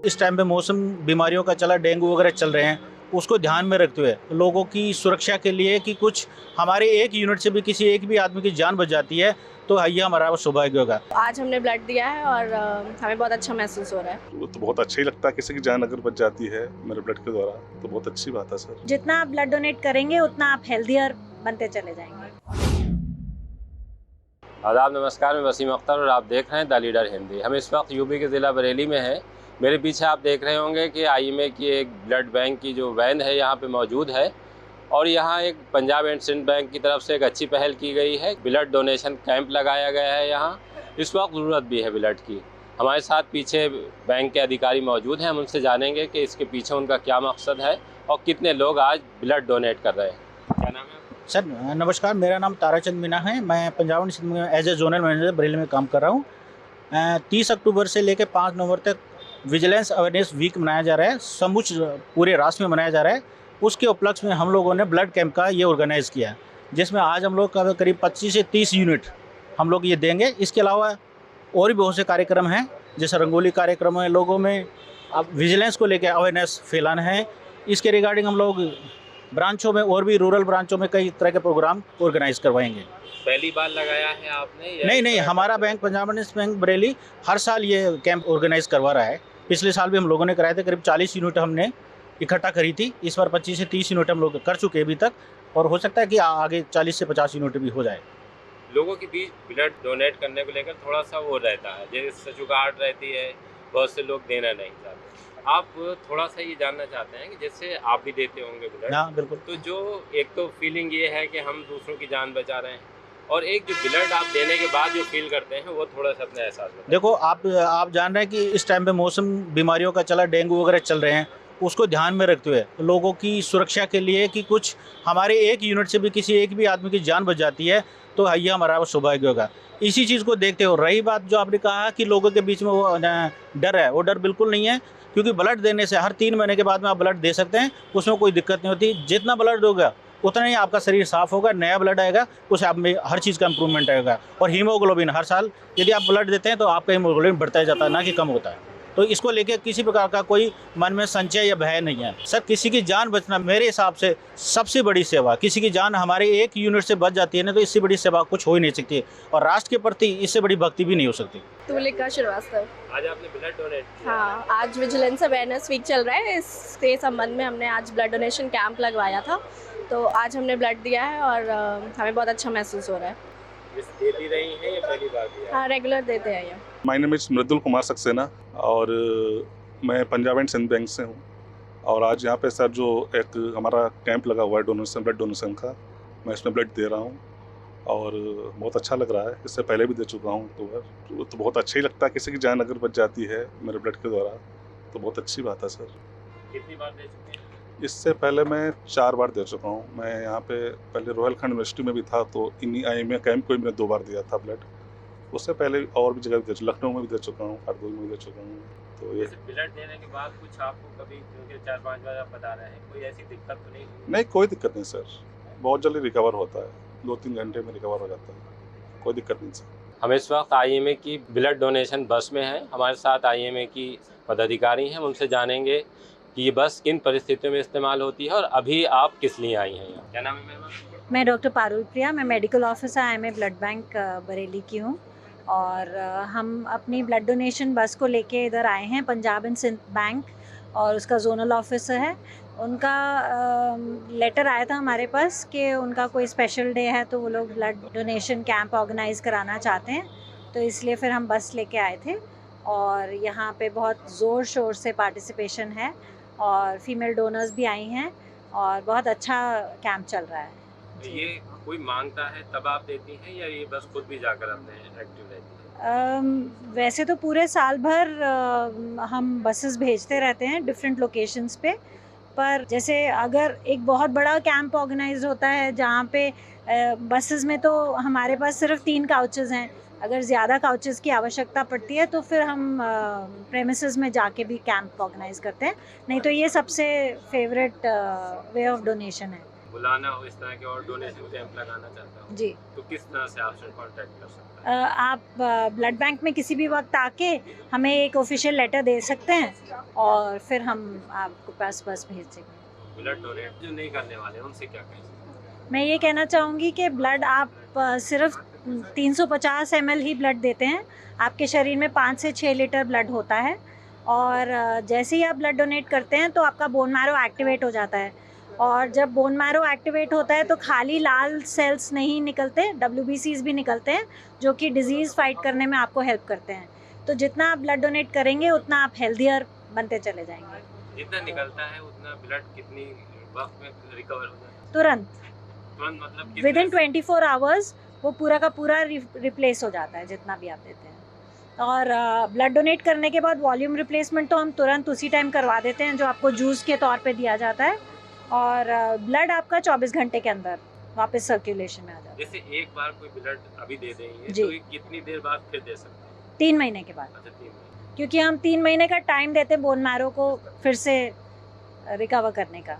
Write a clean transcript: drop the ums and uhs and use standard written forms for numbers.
इस टाइम पे मौसम बीमारियों का चला, डेंगू वगैरह चल रहे हैं, उसको ध्यान में रखते हुए लोगों की सुरक्षा के लिए कि कुछ हमारे एक यूनिट से भी किसी एक भी आदमी की जान बच जाती है तो ये हमारा सौभाग्य होगा। आज हमने ब्लड दिया है और हमें बहुत अच्छा महसूस हो रहा है। वो तो बहुत अच्छा ही लगता है, किसी की जान अगर बच जाती है मेरे ब्लड के द्वारा तो बहुत अच्छी बात है सर। जितना आप ब्लड डोनेट करेंगे उतना आप हेल्दियर बनते चले जाएंगे। आदाब, नमस्कार। मैं वसीम अख्तर और आप देख रहे हैं द लीडर हिंदी। हम इस वक्त यूपी के ज़िला बरेली में हैं। मेरे पीछे आप देख रहे होंगे कि आईएमए की एक ब्लड बैंक की जो वैन है यहाँ पे मौजूद है और यहाँ एक पंजाब एंड सिंध बैंक की तरफ से एक अच्छी पहल की गई है। ब्लड डोनेशन कैंप लगाया गया है यहाँ। इस वक्त ज़रूरत भी है ब्लड की। हमारे साथ पीछे बैंक के अधिकारी मौजूद हैं। हम उनसे जानेंगे कि इसके पीछे उनका क्या मकसद है और कितने लोग आज ब्लड डोनेट कर रहे हैं। क्या नाम है सर? नमस्कार, मेरा नाम ताराचंद मीना है। मैं पंजाब एंड सिंध में as a zonal manager Bareilly में काम कर रहा हूँ। 30 अक्टूबर से लेकर 5 नवंबर तक विजिलेंस अवेयरनेस वीक मनाया जा रहा है, समूच पूरे राष्ट्र में मनाया जा रहा है। उसके उपलक्ष्य में हम लोगों ने ब्लड कैंप का ये ऑर्गेनाइज़ किया है, जिसमें आज हम लोग का करीब 25 से 30 यूनिट हम लोग ये देंगे। इसके अलावा और भी बहुत से कार्यक्रम हैं, जैसे रंगोली कार्यक्रम है, लोगों में अब विजिलेंस को लेकर अवेयरनेस फैलाना है। इसके रिगार्डिंग हम लोग ब्रांचों में और भी रूरल ब्रांचों में कई तरह के प्रोग्राम ऑर्गेनाइज करवाएंगे। पहली बार लगाया है आपने? नहीं, हमारा bank Punjab and Sind bank Bareilly हर साल ये कैंप ऑर्गेनाइज करवा रहा है। पिछले साल भी हम लोगों ने कराए थे, करीब 40 यूनिट हमने इकट्ठा करी थी। इस बार 25 से 30 यूनिट हम लोग कर चुके हैं अभी तक, और हो सकता है कि आगे 40 से 50 यूनिट भी हो जाए। लोगों के बीच ब्लड डोनेट करने को लेकर थोड़ा सा वो रहता है, जैसे शुगार रहती है, बहुत से लोग देना नहीं चाहते। आप थोड़ा सा ये जानना चाहते हैं कि जैसे आप भी देते होंगे ब्लड। हाँ, बिल्कुल। तो जो एक तो फीलिंग ये है कि हम दूसरों की जान बचा रहे हैं, और एक जो ब्लड आप देने के बाद जो फील करते हैं वो थोड़ा सा अपना एहसास बताएं। देखो, आप जान रहे हैं कि इस टाइम पे मौसम बीमारियों का चला, डेंगू वगैरह चल रहे हैं, उसको ध्यान में रखते हुए लोगों की सुरक्षा के लिए कि कुछ हमारे एक यूनिट से भी किसी एक भी आदमी की जान बच जाती है तो ये हमारा सौभाग्य होगा। इसी चीज़ को देखते हो, रही बात जो आपने कहा कि लोगों के बीच में वो डर है, वो डर बिल्कुल नहीं है, क्योंकि ब्लड देने से हर 3 महीने के बाद में आप ब्लड दे सकते हैं, उसमें कोई दिक्कत नहीं होती। जितना ब्लड दोगे उतना ही आपका शरीर साफ होगा, नया ब्लड आएगा, उससे आप में हर चीज़ का इंप्रूवमेंट आएगा। और हीमोग्लोबिन हर साल यदि आप ब्लड देते हैं तो आपका हीमोग्लोबिन बढ़ता ही जाता है, ना कि कम होता है। तो इसको लेके किसी प्रकार का कोई मन में संचय या भय नहीं है। सर, किसी की जान बचना मेरे हिसाब से सबसे बड़ी सेवा। किसी की जान हमारे एक यूनिट से बच जाती है ना, तो इससे बड़ी सेवा कुछ हो ही नहीं सकती, और राष्ट्र के प्रति इससे बड़ी भक्ति भी नहीं हो सकती। तुलिका श्रीवास्तव। आज आपने ब्लड डोनेट किया? हाँ, आज विजिलेंस अवेयरनेस वीक चल रहा है, इसके संबंध में हमने आज ब्लड डोनेशन कैंप लगवाया था। तो आज हमने ब्लड दिया है और हमें बहुत अच्छा महसूस हो रहा है। देती रही हैं या पहली बार दिया? हाँ, रेगुलर देते हैं ये। माय नेम इज मृदुल कुमार सक्सेना और मैं पंजाब एंड सिंध बैंक से हूँ। और आज यहाँ पे सर जो एक हमारा कैंप लगा हुआ है डोनेशन, ब्लड डोनेशन का, मैं इसमें ब्लड दे रहा हूँ और बहुत अच्छा लग रहा है। इससे पहले भी दे चुका हूँ तो बहुत अच्छा ही लगता है, किसी की जान अगर बच जाती है मेरे ब्लड के द्वारा तो बहुत अच्छी बात है सर। कितनी बार दे चुके हैं? इससे पहले मैं 4 बार दे चुका हूँ। मैं यहाँ पे पहले रोहिलखंड यूनिवर्सिटी में भी था तो इन्हीं आईएमए कैंप को ही मैंने 2 बार दिया था ब्लड। उससे पहले और भी जगह भी दे चुका, लखनऊ में भी दे चुका हूँ, हरदोई में भी दे चुका हूँ। तो ये ब्लड देने के बाद कुछ आपको कभी, क्योंकि 4-5 बार आप बता रहे हैं, कोई ऐसी दिक्कत तो नहीं हुई? नहीं, कोई दिक्कत नहीं सर, बहुत जल्दी रिकवर होता है, 2-3 घंटे में रिकवर हो जाता है, कोई दिक्कत नहीं सर। हम इस वक्त आईएमए की ब्लड डोनेशन बस में हैं। हमारे साथ आईएमए की पदाधिकारी हैं। हम उनसे जानेंगे कि ये बस किन परिस्थितियों में इस्तेमाल होती है और अभी आप किस लिए आई हैं यहाँ। क्या नाम है मैम? मैं डॉक्टर पारुल प्रिया, मैं medical officer IMA blood bank Bareilly की हूँ। और हम अपनी ब्लड डोनेशन बस को लेके इधर आए हैं। पंजाब एंड सिंध बैंक और उसका जोनल ऑफिसर है, उनका लेटर आया था हमारे पास कि उनका कोई स्पेशल डे है तो वो लोग ब्लड डोनेशन कैंप ऑर्गेनाइज़ कराना चाहते हैं, तो इसलिए फिर हम बस लेके आए थे। और यहाँ पे बहुत ज़ोर शोर से पार्टिसिपेशन है और फीमेल डोनर्स भी आई हैं और बहुत अच्छा कैंप चल रहा है। ये कोई मांगता है तब आप देती हैं या ये बस खुद भी जाकर अपने एक्टिव रहती है? वैसे तो पूरे साल भर हम बसेस भेजते रहते हैं डिफरेंट लोकेशंस पे, पर जैसे अगर एक बहुत बड़ा कैंप ऑर्गेनाइज होता है जहाँ पे बसेस में तो हमारे पास सिर्फ 3 काउचेस हैं, अगर ज़्यादा काउचेस की आवश्यकता पड़ती है तो फिर हम प्रेमिसेस में जाके भी कैंप ऑर्गेनाइज करते हैं। नहीं तो ये सबसे फेवरेट वे ऑफ डोनेशन है। बुलाना हो इस तरह के और डोनेशन कैंप लगाना चाहता हूँ जी। तो किस तरह से आपसे कांटेक्ट कर सकता है? आप ब्लड बैंक में किसी भी वक्त आके हमें एक ऑफिशियल लेटर दे सकते हैं और फिर हम आपको पास बस भेज देंगे। ब्लड डोनेट जो नहीं करने वाले हैं उनसे क्या कहें? मैं ये कहना चाहूँगी कि ब्लड आप सिर्फ 350 ml ही ब्लड देते हैं। आपके शरीर में 5 से 6 लीटर ब्लड होता है और जैसे ही आप ब्लड डोनेट करते हैं तो आपका बोन मैरो एक्टिवेट हो जाता है और जब बोन मैरो एक्टिवेट होता है तो खाली लाल सेल्स नहीं निकलते, WBCs भी निकलते हैं जो कि डिजीज़ फाइट करने में आपको हेल्प करते हैं। तो जितना आप ब्लड डोनेट करेंगे उतना आप हेल्दियर बनते चले जाएंगे। जितना निकलता है उतना ब्लड कितनी वक्त में रिकवर हो जाता है? तुरंत मतलब विद इन 24 आवर्स वो पूरा का पूरा रिप्लेस हो जाता है जितना भी आप देते हैं। और ब्लड डोनेट करने के बाद वॉल्यूम रिप्लेसमेंट तो हम तुरंत उसी टाइम करवा देते हैं जो आपको जूस के तौर पे दिया जाता है और ब्लड आपका 24 घंटे के अंदर वापस सर्कुलेशन में आ जाता है। जैसे एक बार कोई ब्लड अभी दे देंगे जी। तो ये कितनी देर बाद फिर दे सकते हैं? 3 महीने के बाद, अच्छा 3 महीने। क्योंकि हम 3 महीने का टाइम देते हैं बोन मैरो को फिर से रिकवर करने का।